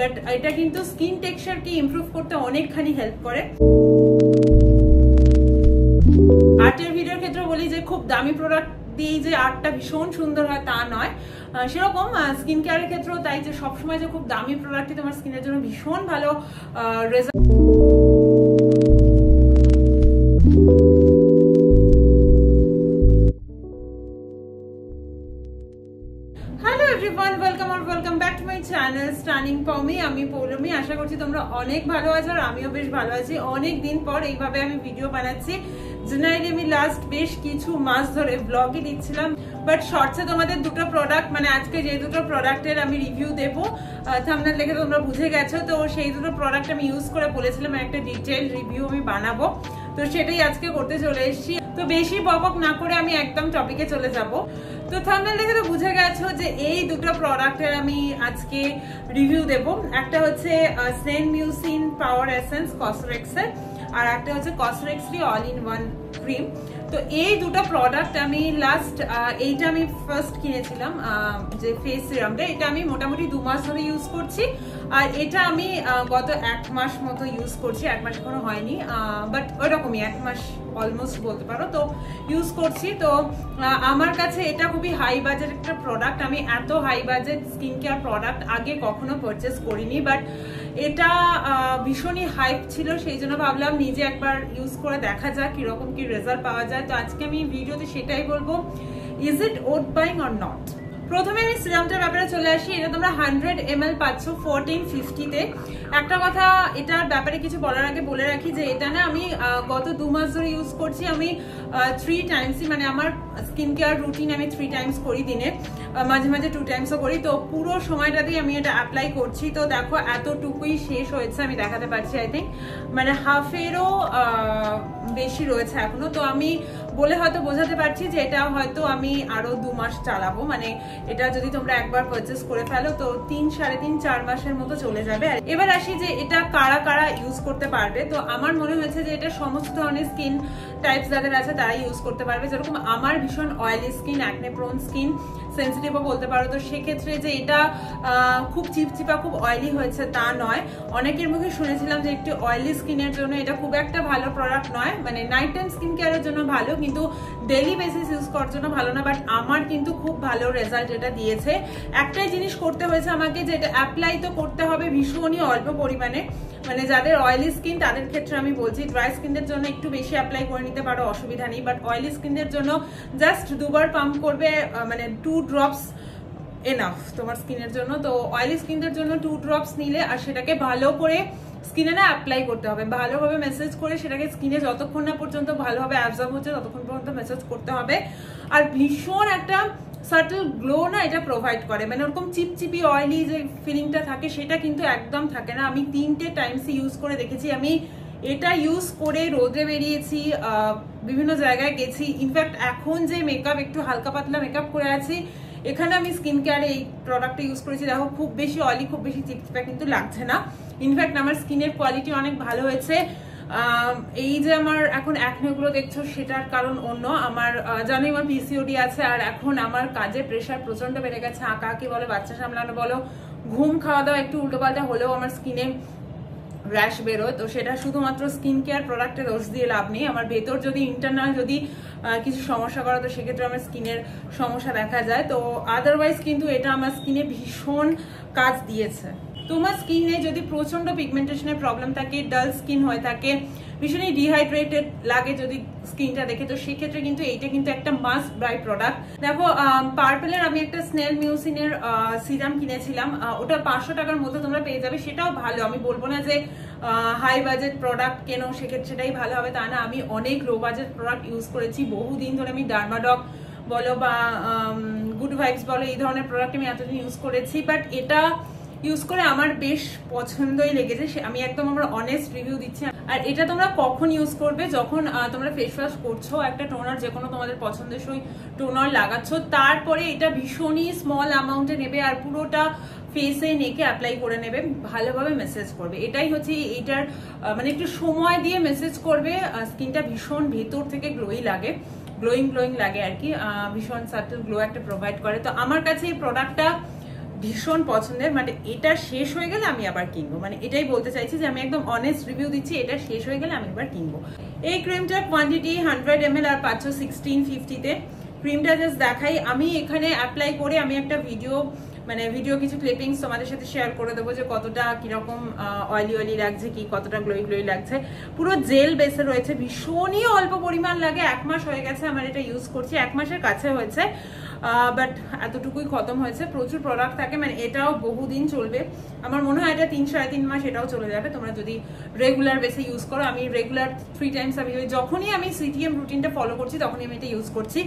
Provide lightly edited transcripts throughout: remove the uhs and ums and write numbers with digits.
But এটা কিন্তু skin টেক্সচারকে improve করতে অনেকখানি হেল্প করে। আর্টের ভিডিওর ক্ষেত্রে বলি যে খুব দামি প্রোডাক্ট দিয়ে যে আর্টটা ভীষণ সুন্দর হয় তা নয়, সেরকম স্কিন কেয়ারের ক্ষেত্রেও তাই যে সবসময় যে খুব দামি প্রোডাক্টই তোমার স্কিনের জন্য ভীষণ ভালো result. Welcome back to my channel stunning Pomi. আমি পৌলমি। আশা করছি তোমরা অনেক ভালো আছো আর আমিও বেশ ভালো আছি। অনেক দিন পর এইভাবে আমি ভিডিও বানাচ্ছি। জেনারেলি আমি লাস্ট বেশ কিছু মাস ধরে ব্লগই দিচ্ছিলাম, বাট শর্টসে তোমাদের দুটো প্রোডাক্ট, মানে আজকে যে দুটো প্রোডাক্টের আমি রিভিউ দেবো, থাম্বনেল দেখে তোমরা বুঝে গেছো, তো সেই দুটো প্রোডাক্ট আমি ইউজ করে বলেছিলাম একটা ডিটেইল রিভিউ আমি বানাবো, তো সেটাই আজকে করতে চলে এসেছি। তো বেশি বকবক না করে আমি একদম টপিকে চলে যাব। তো থাম্বনেল দেখে তো বুঝে গেছো যে এই দুটো প্রোডাক্টের আমি আজকে রিভিউ দেব। একটা হচ্ছে সেন্ট মিউসিন পাওয়ার এসেন্স কসরেক্সের, আর একটা হচ্ছে কসরেক্সলি অল ইন ওয়ান ক্রিম। তো এই দুটো প্রোডাক্ট আমি লাস্ট, এইটা আমি ফার্স্ট কিনেছিলাম যে ফেস সিরামটা, এটা আমি মোটামুটি 2 মাস ধরে ইউজ করছি, আর এটা আমি গত 1 মাস মতো ইউজ করছি। 1 মাস এখনো হয়নি, বাট ওইরকমই 1 মাস অলমোস্ট বলতে পারো, তো ইউজ করছি। তো আমার কাছে এটা খুবই হাই বাজেট একটা প্রোডাক্ট। আমি এত high budget skin care product আগে কখনো পারচেস করিনি, বাট এটা ভীষণই হাইপ ছিল, সেই জন্য ভাবলাম নিজে একবার ইউজ করে দেখা যাক কিরকম কি রেজাল্ট পাওয়া যায়। তো আজকে আমি ভিডিওতে সেটাই বলবো, is it worth buying or not. প্রথমে আমি সিরামটার ব্যাপারে চলে আসি। এটা তোমরা 100 ml পাচ্ছ 1450-তে। একটা কথা এটার ব্যাপারে কিছু বলার আগে বলে রাখি যে এটা না আমি গত 2 মাস ধরে ইউজ করছি। আমি 3 টাইমসই, মানে আমার স্কিন কেয়ার রুটিন আমি 3 টাইমস করি দিনে, মাঝে মাঝে 2 টাইমসও করি। তো পুরো সময়টাতেই আমি এটা অ্যাপ্লাই করছি। তো দেখো এতটুকুই শেষ হয়েছে, আমি দেখাতে পারছি। আই থিঙ্ক মানে হাফেরও বেশি রয়েছে এখনো। তো আমি বলে হয়তো বোঝাতে পারছি যে এটা হয়তো আমি আরো 2 মাস চালাবো। মানে এটা যদি তোমরা একবার পারচেস করে ফেলো তো 3, 3.5, 4 মাসের মতো চলে যাবে। এবার আসি যে এটা কারা কারা ইউজ করতে পারবে। তো আমার মনে হয়েছে যে এটা সমস্ত ধরনের স্কিন টাইপস যাদের আছে তারা ইউজ করতে পারবে। যেরকম আমার ভীষণ oily skin, acne prone skin, সেন্সিটিভও বলতে পারো। তো সেক্ষেত্রে যে এটা খুব চিপচিপা, খুব অয়েলি হয়েছে তা নয়। অনেকের মুখে শুনেছিলাম যে একটু অয়েলি স্কিনের জন্য এটা খুব একটা ভালো প্রোডাক্ট নয়, মানে নাইট টাইম স্কিন কেয়ারের জন্য ভালো, কিন্তু ডেইলি বেসিস ইউজ করার জন্য ভালো না। বাট আমার কিন্তু খুব ভালো রেজাল্ট এটা দিয়েছে। একটাই জিনিস করতে হয়েছে আমাকে, যে এটা অ্যাপ্লাই তো করতে হবে ভীষণই অল্প পরিমাণে। মানে যাদের অয়েলি স্কিন তাদের ক্ষেত্রে আমি বলছি, ড্রাই স্কিনের জন্য একটু বেশি অ্যাপ্লাই করে নিতে পারো, অসুবিধা নেই। বাট অয়েলি স্কিনের জন্য জাস্ট 2 বার পাম্প করবে, মানে 2 ড্রপস এনাফ তোমার স্কিনের জন্য। তো অয়েলি স্কিনের জন্য 2 ড্রপস নিলে, আর সেটাকে ভালো করে স্কিনে না অ্যাপ্লাই করতে হবে, ভালোভাবে মেসেজ করে সেটাকে স্কিনে যতক্ষণ না পর্যন্ত ভালোভাবে অ্যাবজর্ব হচ্ছে ততক্ষণ পর্যন্ত মেসেজ করতে হবে। আর ভীষণ একটা সাটল গ্লো না এটা প্রোভাইড করে, মানে ওরকম চিপচিপি অয়েলি যে ফিলিংটা থাকে সেটা কিন্তু একদম থাকে না। আমি 3টে টাইমসই ইউজ করে দেখেছি। আমি এটা ইউজ করে রোদে বেরিয়েছি, বিভিন্ন জায়গায় গেছি। ইনফ্যাক্ট এখন যে মেকআপ, একটু হালকা পাতলা মেকআপ করে আছি, এখানে আমি স্কিন কেয়ারে এই প্রোডাক্টটা ইউজ করেছি। দেখো খুব বেশি অয়েলি, খুব বেশি চিপচিপা কিন্তু লাগছে না। ইনফ্যাক্ট আমার স্কিনের কোয়ালিটি অনেক ভালো হয়েছে। এই যে আমার এখন অ্যাকনেগুলো দেখছো সেটার কারণ অন্য, আমার জানোই আমার পিসিওডি আছে, আর এখন আমার কাজের প্রেশার প্রচন্ড বেড়ে গেছে। আঁকাআঁকি বলো, বাচ্চা সামলানো বলো, ঘুম, খাওয়া দাওয়া একটু উল্টোপাল্টা হলেও আমার স্কিনে র্যাশ বেরোয়। তো সেটা শুধুমাত্র স্কিন কেয়ার প্রোডাক্টের দোষ দিয়ে লাভ নেই। আমার ভেতর যদি ইন্টারনাল যদি কিছু সমস্যা করে তো সেক্ষেত্রে আমার স্কিনের সমস্যা দেখা যায়। তো আদারওয়াইজ কিন্তু এটা আমার স্কিনে ভীষণ কাজ দিয়েছে। তোমার স্কিনে যদি প্রচন্ড পিগমেন্টেশনের প্রবলেম থাকে, ডাল স্কিন হয়ে থাকে, ভীষণই ডিহাইড্রেটেড লাগে যদি স্কিনটা দেখে, তো সেক্ষেত্রে কিন্তু এইটা কিন্তু একটা মাস্ট বাই প্রোডাক্ট। দেখো পার্পেলের আমি একটা স্নেল মিউসিনের সিরাম কিনেছিলাম, ওটা 500 টাকার মধ্যে তোমরা পেয়ে যাবে। সেটাও ভালো, আমি বলবো না যে হাই বাজেট প্রোডাক্ট কেন সেক্ষেত্রে সেটাই ভালো হবে তা না। আমি অনেক লো বাজেট প্রোডাক্ট ইউজ করেছি বহুদিন ধরে। আমি ডার্মাডক বলো বা গুড ভাইবস বলো, এই ধরনের প্রোডাক্ট আমি এতদিন ইউজ করেছি, বাট এটা ইউজ করে আমার বেশ পছন্দই লেগেছে। আমি একদম আমার অনেস্ট রিভিউ দিচ্ছি। আর এটা তোমরা কখন ইউজ করবে, যখন তোমরা ফেস ওয়াশ করছো, একটা টোনার যে কোনো তোমাদের পছন্দসই টোনার লাগাচ্ছ, তারপরে এটা ভীষণই স্মল অ্যামাউন্টে নেবে আর পুরোটা ফেসে নেকে অ্যাপ্লাই করে নেবে, ভালোভাবে মেসেজ করবে। এটাই হচ্ছে এইটার মানে একটু সময় দিয়ে মেসেজ করবে, স্কিনটা ভীষণ ভেতর থেকে গ্লোই লাগে, গ্লোয়িং লাগে আর কি, ভীষণ সাটল গ্লো একটা প্রোভাইড করে। তো আমার কাছে এই প্রোডাক্টটা ভীষণ পছন্দের, মানে এটা শেষ হয়ে গেলে আমি আবার কিনবো, মানে এটাই বলতে চাইছি যে আমি একদম অনেস্ট রিভিউ দিচ্ছি, এটা শেষ হয়ে গেলে আমি আবার কিনবো। এই ক্রিমটার কোয়ান্টিটি 100 ml আর পাচ্ছ 1650-তে। ক্রিমটা জাস্ট দেখাই, আমি এখানে অ্যাপ্লাই করে আমি একটা ভিডিও কিছু ক্লিপিংস তোমাদের সাথে শেয়ার করে দেবো যে কতটা কিরকম অয়েলি লাগছে, কি কতটা গ্লোই লাগছে। পুরো জেল বেসে রয়েছে, ভীষণই অল্প পরিমাণ লাগে। 1 মাস হয়ে গেছে আমার এটা ইউজ করছি, 1 মাসের কাছে হয়েছে, বাট এতটুকুই খতম হয়েছে। প্রচুর প্রোডাক্ট থাকে, মানে এটাও বহুদিন চলবে, আমার মনে হয় এটা 3-3.5 মাস এটাও চলে যাবে তোমরা যদি রেগুলার বেসে ইউজ করো। আমি রেগুলার 3 টাইমস আমি যখনই আমি সিটিএম রুটিনটা ফলো করছি তখনই আমি এটা ইউজ করছি।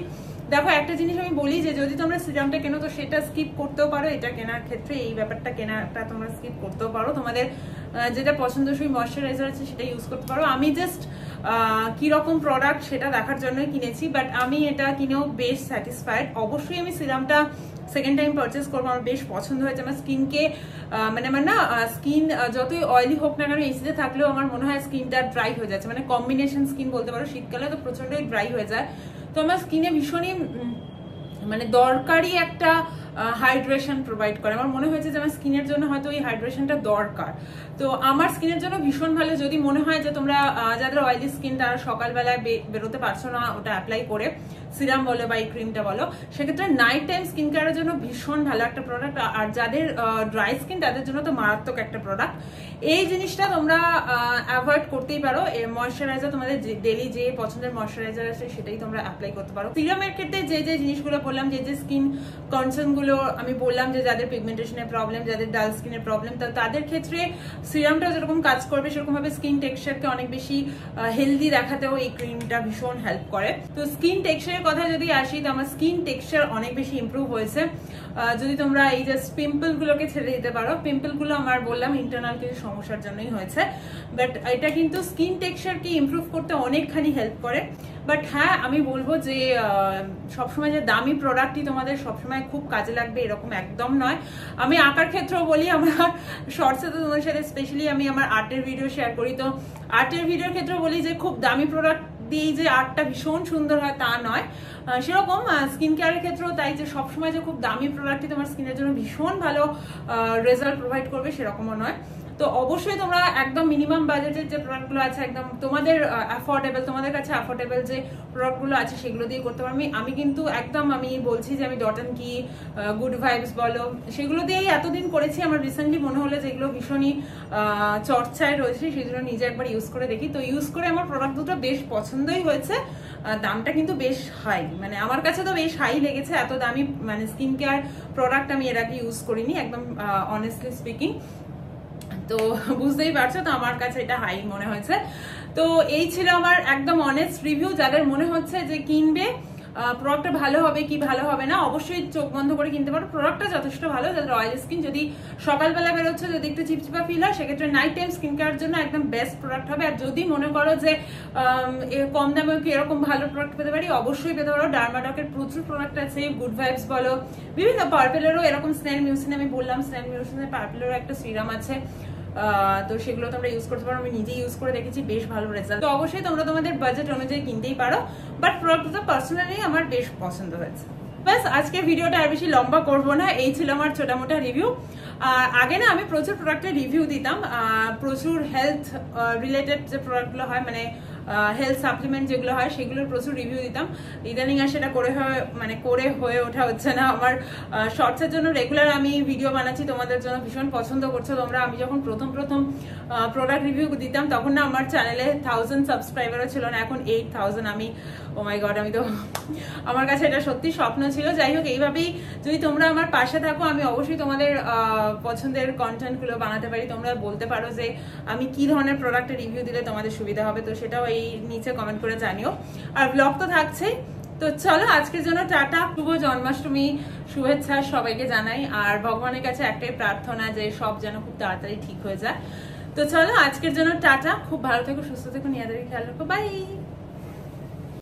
দেখো একটা জিনিস আমি বলি যে যদি তোমরা সিরামটা কেনো তো সেটা স্কিপ করতেও পারো, এটা কেনার ক্ষেত্রে এই ব্যাপারটা কেনাটা তোমরা স্কিপ করতেও পারো, তোমাদের যেটা পছন্দসই ময়শ্চারাইজার আছে সেটা ইউজ করতে পারো। আমি জাস্ট কিরকম প্রোডাক্ট সেটা দেখার জন্যই কিনেছি, বাট আমি এটা কিনেও বেশ স্যাটিসফাইড। অবশ্যই আমি সিরামটা সেকেন্ড টাইম পারচেস করবো, আমার বেশ পছন্দ হয়েছে। আমার স্কিনকে মানে আমার না স্কিন যতই অয়েলি হোক না কেন এসিতে থাকলেও আমার মনে হয় স্কিনটা ড্রাই হয়ে যাচ্ছে, মানে কম্বিনেশন স্কিন বলতে পারো, শীতকালে তো প্রচন্ডই ড্রাই হয়ে যায়। তো আমার স্কিনে ভীষণই মানে দরকারি একটা হাইড্রেশন প্রোভাইড করে। আমার মনে হয়েছে যে আমার স্কিনের জন্য হয়তো এই হাইড্রেশনটা দরকার, তো আমার স্কিনের জন্য ভীষণ ভালো। যদি মনে হয় যে তোমরা যাদের অয়েলি স্কিন তারা সকালবেলায় বেরোতে পারছো না ওটা অ্যাপ্লাই করে, সিরাম বলো বা এই ক্রিমটা বলো, সেক্ষেত্রে নাইট টাইম স্কিন কেয়ারের জন্য ভীষণ ভালো একটা প্রোডাক্ট। আর যাদের ড্রাই স্কিন তাদের জন্য তো মারাত্মক একটা প্রোডাক্ট। এই জিনিসটা তোমরা অ্যাভয়েড করতেই পারো। ময়শ্চারাইজার তোমাদের ডেলি যে পছন্দের ময়শ্চারাইজার আছে সেটাই তোমরা অ্যাপ্লাই করতে পারো। সিরামের ক্ষেত্রে যে জিনিসগুলো বললাম, যে স্কিন কনসার্ন গুলো আমি বললাম, যে যাদের পিগমেন্টেশনের প্রবলেম, যাদের ডাল স্কিনের প্রবলেম, তাদের ক্ষেত্রে সিরামটা যেরকম কাজ করবে সেরকম ভাবে স্কিন টেক্সচারকে অনেক বেশি হেলদি দেখাতেও এই ক্রিমটা ভীষণ হেল্প করে। তো স্কিন টেক্সচারের কথা যদি আসি, তো আমার স্কিন টেক্সচার অনেক বেশি ইমপ্রুভ হয়েছে। যদি তোমরা এই জাস্ট পিম্পল গুলোকে ছেড়ে দিতে পারো, পিম্পল গুলো আমার বললাম ইন্টারনাল কিছু সমস্যার জন্যই হয়েছে, বাট এটা কিন্তু স্কিন টেক্সচারকে ইমপ্রুভ করতে অনেকখানি হেল্প করে। বাট হ্যাঁ আমি বলবো যে সবসময় যে দামি প্রোডাক্টই তোমাদের সবসময় খুব কাজে লাগবে এরকম একদম নয়। আমি আঁকার ক্ষেত্রেও বলি, আমার শর্টসে তো তোমাদের সাথে স্পেশালি আমি আমার আর্টের ভিডিও শেয়ার করি, তো আর্টের ভিডিওর ক্ষেত্রেও বলি যে খুব দামি প্রোডাক্ট দিয়ে যে আর্টটা ভীষণ সুন্দর হয় তা নয়, সেরকম স্কিন কেয়ারের ক্ষেত্রেও তাই যে সবসময় যে খুব দামি প্রোডাক্টই তোমার স্কিনের জন্য ভীষণ ভালো রেজাল্ট প্রোভাইড করবে সেরকমও নয়। তো অবশ্যই তোমরা একদম মিনিমাম বাজেটের যে প্রোডাক্টগুলো আছে, একদম তোমাদের অ্যাফোর্ডেবল, তোমাদের কাছে অ্যাফোর্ডেবল যে প্রোডাক্টগুলো আছে সেগুলো দিয়ে করতে পারো। আমি কিন্তু একদম আমি বলছি যে আমি ডট অ্যান্ড কি, গুড ভাইবস বলো, সেগুলো দিয়েই এতদিন করেছি। আমার রিসেন্টলি মনে হলো যে এগুলো ভীষণই চর্চায় রয়েছে, সেই জন্য নিজে একবার ইউজ করে দেখি। তো ইউজ করে আমার প্রোডাক্ট দুটো বেশ পছন্দই হয়েছে। দামটা কিন্তু বেশ হাই, মানে আমার কাছে তো বেশ হাই লেগেছে। এত দামি মানে স্কিন কেয়ার প্রোডাক্ট আমি এর আগে ইউজ করিনি, একদম অনেস্টলি স্পিকিং। তো বুঝতেই পারছো, তো আমার কাছে এটা হাই মনে হয়েছে। তো এই ছিল আমার একদম অনেস্ট রিভিউ। যাদের মনে হচ্ছে যে কিনবে, প্রোডাক্টটা ভালো হবে কি ভালো হবে না, অবশ্যই চোখ বন্ধ করে কিনতে পারো। প্রোডাক্টটা যথেষ্ট ভালো। যাদের অয়েল স্কিন, যদি সকালবেলা বেরোচ্ছে, যদি একটু চিপচিপা ফিল হয়, সেক্ষেত্রে নাইট টাইম স্কিন কেয়ার জন্য একদম বেস্ট প্রোডাক্ট হবে। আর যদি মনে করো যে কম দামে কি এরকম ভালো প্রোডাক্ট পেতে পারি, অবশ্যই পেতে পারো। ডার্মাডকের প্রচুর প্রোডাক্ট আছে, গুড ভাইবস বলো, বিভিন্ন পার্পেলেরও এরকম স্নেল মিউসিন আমি বললাম, স্নেল মিউসিনের পার্পেলেরও একটা সিরাম আছে, তো সেগুলো তোমরা ইউজ করতে পারো। আমি নিজে ইউজ করে দেখেছি, বেশ ভালো রেজাল্ট। তো অবশ্যই তোমরা তোমাদের বাজেট অনুযায়ী কিনতেই পারো, বাট প্রোডাক্টটা পার্সোনালি আমার বেশ পছন্দ হয়েছে। ব্যাস, আজকের ভিডিওটা আর বেশি লম্বা করবো না, এই ছিল আমার ছোটা মোটা রিভিউ। আগে না আমি প্রচুর প্রোডাক্টের রিভিউ দিতাম, প্রচুর হেলথ রিলেটেড যে প্রোডাক্টগুলো হয়, মানে হেলথ সাপ্লিমেন্ট যেগুলো হয় সেগুলোর প্রচুর রিভিউ দিতাম। ইদানিং আর সেটা করে হয়ে ওঠা হচ্ছে না। আমার শর্টসের জন্য রেগুলার আমি ভিডিও বানাচ্ছি, তোমাদের জন্য ভীষণ পছন্দ করছো তোমরা। আমি যখন প্রথম প্রোডাক্ট রিভিউ দিতাম তখন না আমার চ্যানেলে 1000 সাবস্ক্রাইবারও ছিল না, এখন 8000। আমি ও মাই গড, আমি তো আমার কাছে এটা সত্যি স্বপ্ন ছিল। যাই হোক, এইভাবেই যদি তোমরা আমার পাশে থাকো, আমি অবশ্যই তোমাদের পছন্দের কন্টেন্টগুলো বানাতে পারি। তোমরা বলতে পারো যে আমি কি ধরনের প্রোডাক্টের রিভিউ দিলে তোমাদের সুবিধা হবে, তো সেটাও এই নিচে কমেন্ট করে জানিও। আর ব্লগ তো থাকছেই। তো চলো আজকের জন্য টাটা। শুভ জন্মাষ্টমী শুভেচ্ছা সবাইকে জানাই, আর ভগবানের কাছে একটাই প্রার্থনা যে সব যেন খুব তাড়াতাড়ি ঠিক হয়ে যায়। তো চলো আজকের জন্য টাটা, খুব ভালো থেকো, সুস্থ থেকো, নিজেদের খেয়াল রাখো, বাই।